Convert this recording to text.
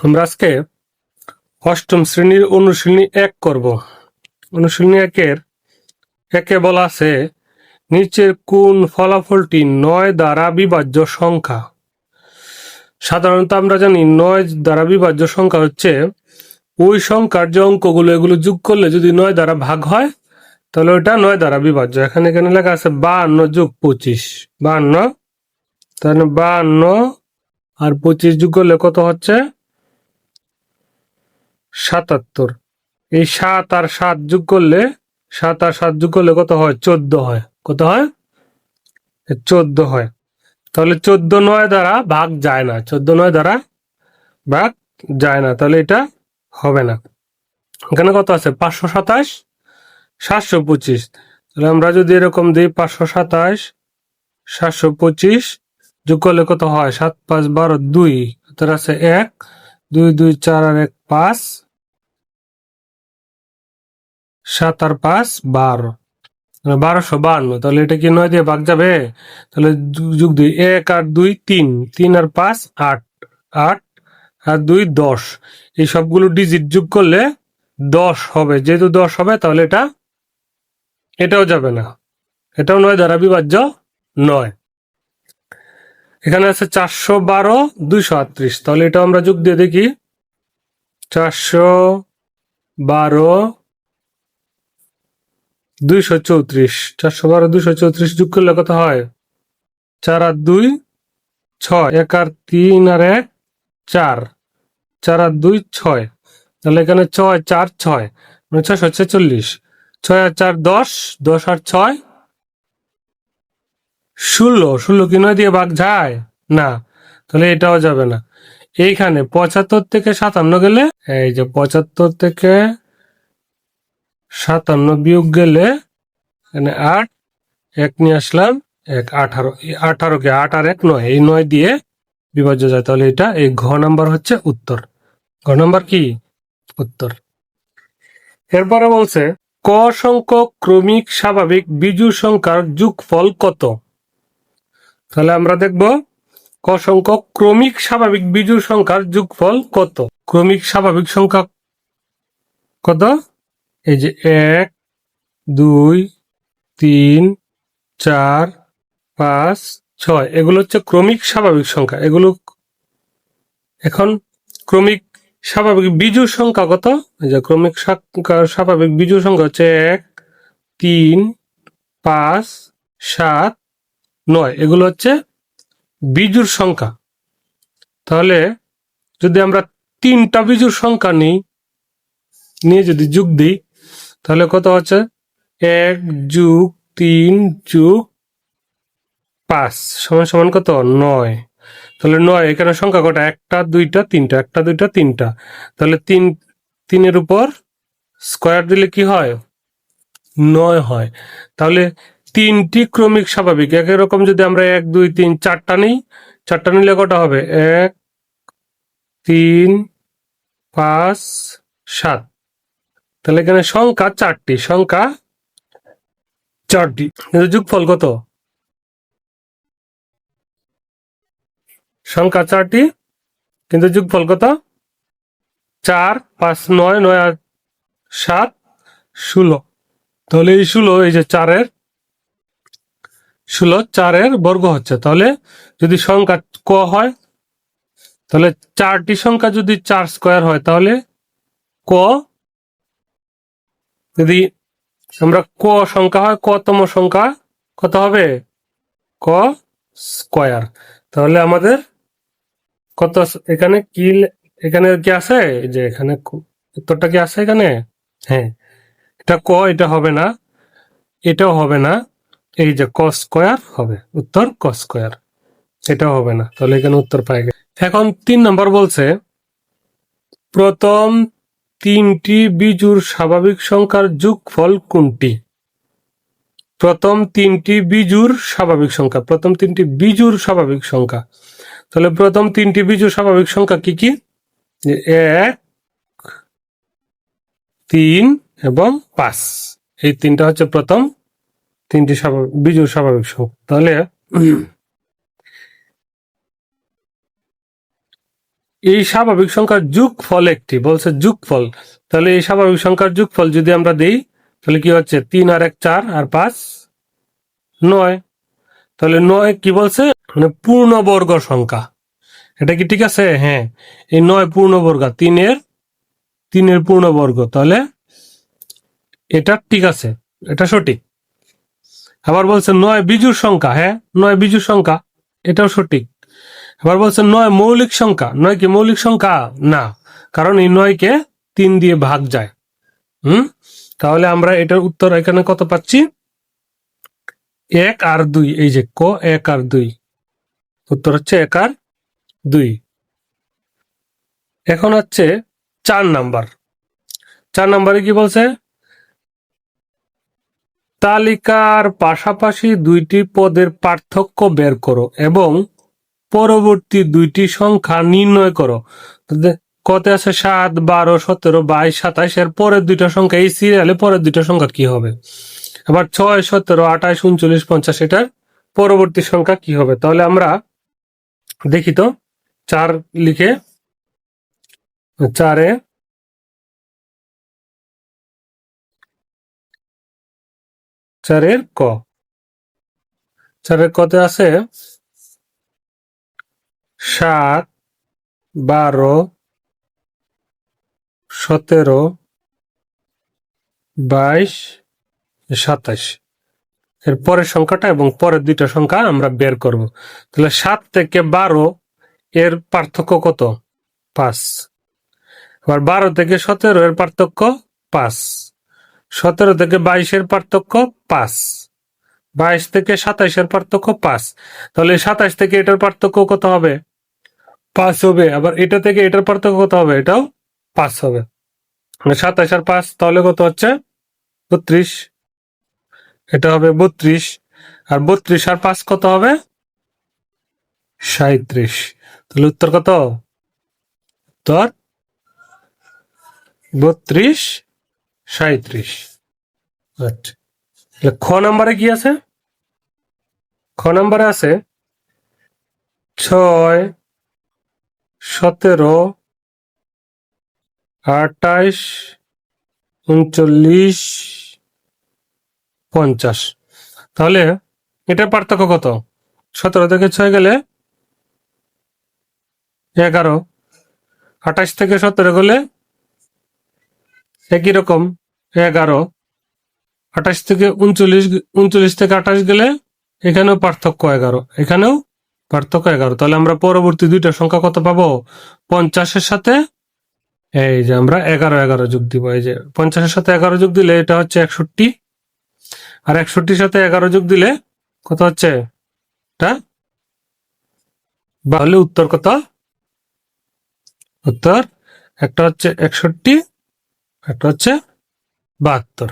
আমরা আজকে অষ্টম শ্রেণীর অনুশীলনী 1 করব। অনুশীলনী 1-এ বলা আছে নিচের কোন ফলাফলটি 9 দ্বারা বিভাজ্য সংখ্যা। সাধারণত আমরা জানি 9 দ্বারা বিভাজ্য সংখ্যা হচ্ছে ওই সংখ্যার যে অঙ্কগুলো এগুলো যোগ করলে যদি 9 দ্বারা ভাগ হয় তাহলে ওটা 9 দ্বারা বিভাজ্য। এখানে লেখা আছে 52 যোগ 25, 52, তাহলে 52 আর 25 যোগ করলে কত হচ্ছে 77। এই 7 আর 7 যোগ করলে 7 আর 7 যোগ করলে কত হয় 14 হয়। কত হয় 14 হয়। তাহলে 14 9 দ্বারা ভাগ যায় না, 14 9 দ্বারা ভাগ যায় না, তাহলে এটা হবে না। এখানে কত আছে 527 725। তাহলে আমরা যদি এরকম দিই 527 725 যোগ করলে কত হয় 7 5 12 2, তার আছে 1 2 2 4 আর 1 5, 7 আর 5 12, 1252। তাহলে এটা কি 9 দিয়ে ভাগ যাবে? তাহলে যোগ দিই 1 আর 2 3, 3 আর 5 8, 8 আর 2 10। এই সবগুলো ডিজিট যোগ করলে 10 হবে। যেহেতু 10 হবে তাহলে এটাও যাবে না, এটাও 9 দ্বারা বিভাজ্য নয়। এখানে আছে 412 238, তাহলে এটা আমরা যোগ দিয়ে দেখি 412 234, 412 234 যোগ করলে কত হয় 4 আর 2 6, 1 আর 3 আর 1 4, 4 আর 2 6। তাহলে এখানে 6 4 6 মানে 646, 6 আর 4 10, 10 আর 6 16, 16 কি 9 দিয়ে ভাগ যায় না, তাহলে এটাও যাবে না। এইখানে 75 থেকে 57 গেলে, এই যে 75 থেকে 57 বিয়োগ গেলে এখানে 8, 1 নিয়ে আসলাম 1 18, 18 কে 8 আর 1 9, এই 9 দিয়ে বিভাজ্য যায়। তাহলে এটা এই ঘ নাম্বার হচ্ছে উত্তর। ঘ নাম্বার কি উত্তর। এরপরে বলছে ক সংখ্যক ক্রমিক স্বাভাবিক বিজোড় সংখ্যার যোগফল কত। তাহলে আমরা দেখব ক সংখ্যক ক্রমিক স্বাভাবিক বিজোড় সংখ্যার যোগফল কত। ক্রমিক স্বাভাবিক সংখ্যা কত, এই যে 1 2 3 4 5 6, এগুলো হচ্ছে ক্রমিক স্বাভাবিক সংখ্যা। এগুলো এখন ক্রমিক স্বাভাবিক বিজোড় সংখ্যা কত, এই যে ক্রমিক স্বাভাবিক বিজোড় সংখ্যা হচ্ছে 1 3 5 7 9, এগুলো হচ্ছে বিজোড় সংখ্যা। তাহলে যদি আমরা 3টা বিজোড় সংখ্যা নিয়ে যদি যোগ দিই তাহলে কত হচ্ছে 1 যোগ 3 যোগ 5 সমান সমান কত 9। তাহলে 9 এখানে সংখ্যা কটা 1টা 2টা 3টা, 1টা 2টা 3টা, তাহলে 3 উপর স্কয়ার দিলে কি হয় 9 হয়। তাহলে 3টি ক্রমিক স্বাভাবিক একই রকম যদি আমরা 1 2 3 4টা নিই, 4টা নিলে কটা হবে 1 3 5 7, তাহলে এখানে সংখ্যা 4টি, সংখ্যা 4টি, যোগফল কত সংখ্যা 4টি কিন্তু যোগফল কত 4 5 9, 9 আর 7 16। তাহলে এই 16, এই যে 4 এর বর্গ হচ্ছে। তাহলে যদি সংখ্যা ক হয় তাহলে 4টি সংখ্যা যদি 4 স্কয়ার হয় তাহলে ক, যদি আমরা ক সংখ্যা হয় কতম সংখ্যা কত হবে ক স্কয়ার। তাহলে আমাদের কত এখানে কি, এখানে কি আছে যে এখানে উত্তরটা কি আছে এখানে, হ্যাঁ এটা ক, এটা হবে না, এটাও হবে না, এই যে ক স্কয়ার হবে, উত্তর ক স্কয়ার, এটাও হবে না। তাহলে এখানে উত্তর পাই গেছে। এখন 3 নম্বর বলছে প্রথম 3টি বিজোড় স্বাভাবিক সংখ্যার যোগফল কোনটি। প্রথম 3টি বিজোড় স্বাভাবিক সংখ্যা, প্রথম 3টি বিজোড় স্বাভাবিক সংখ্যা। তাহলে প্রথম 3টি বিজোড় স্বাভাবিক সংখ্যা কি কি, 1 3 এবং 5, এই 3টা হচ্ছে প্রথম 3টি বিজোড় স্বাভাবিক সংখ্যা। তাহলে এই স্বাভাবিক সংখ্যার যোগফল একটি, বলছে যোগফল। তাহলে এই স্বাভাবিক সংখ্যার যোগফল যদি আমরা দিই তাহলে কি হচ্ছে 3 আর 1 4 আর 5 9। তাহলে 9 কি বলছে, মানে পূর্ণবর্গ সংখ্যা। এটা কি ঠিক আছে? হ্যাঁ, এই 9 পূর্ণবর্গ, 3 এর পূর্ণবর্গ, তাহলে এটা ঠিক আছে, এটা সঠিক। আবার বলছে 9 বিজোড় সংখ্যা, হ্যাঁ 9 বিজোড় সংখ্যা, এটাও সঠিক। আবার বলছে 9 মৌলিক সংখ্যা, 9 কি মৌলিক সংখ্যা? না, কারণ এই 9 কে 3 দিয়ে ভাগ যায়। তাহলে আমরা এটার উত্তর এখানে কত পাচ্ছি? 1 আর 2। এই যে 1 আর 2, উত্তর হচ্ছে 1 আর 2। এখন হচ্ছে 4 নাম্বার। 4 নাম্বারে কি বলছে, তালিকার পাশাপাশি দুইটি পদের পার্থক্য বের করো এবং পরবর্তী দুইটি সংখ্যা নির্ণয় করো। কত আছে? 7 12 17 22 27, এর পরের দুইটা সংখ্যা, এই সিরিয়ালে পরের দুইটা সংখ্যা কি হবে? আবার 6 17 28 39 50, এটার পরবর্তী সংখ্যা কি হবে? তাহলে আমরা দেখি তো, 4 লিখে 4 এর ক, 4 এর কতে আছে 7 12 17 22 27, এর পরের সংখ্যাটা এবং পরের দুইটা সংখ্যা আমরা বের করব। তাহলে 7 থেকে 12 এর পার্থক্য কত? 5। আবার 12 থেকে 17 এর পার্থক্য 5। 17 থেকে 22 এর পার্থক্য 5। 22 থেকে 27 এর পার্থক্য 5। তাহলে 27 থেকে এটার পার্থক্য কত হবে? 5 হবে। আবার এটা থেকে এটার পার্থক্য কত হবে? এটাও 5 হবে। 27 আর 5 তাহলে কত হচ্ছে? 32। এটা হবে 32। আর 32 আর 5 কত হবে? 37। তাহলে উত্তর কত? উত্তর 32 37। আচ্ছা, খ নাম্বারে কি আছে? খ নাম্বারে আছে 6 17 28 39 50। তাহলে এটার পার্থক্য কত? 17 থেকে 6 গেলে 11, 28 থেকে 17 গেলে একই রকম 11, 28 থেকে 39, 39 থেকে 28 গেলে এখানেও পার্থক্য 11, এখানেও পার্থক্য 11। তাহলে আমরা পরবর্তী দুইটা সংখ্যা কত পাবো? 50-এর সাথে এই যে আমরা 11 11 যোগ দিব। এই যে 50-এর সাথে 11 যোগ দিলে এটা হচ্ছে 61, আর 61-র সাথে 11 যোগ দিলে কত হচ্ছে? এটা তাহলে উত্তর কত? উত্তর একটা হচ্ছে 61, একটা হচ্ছে 72।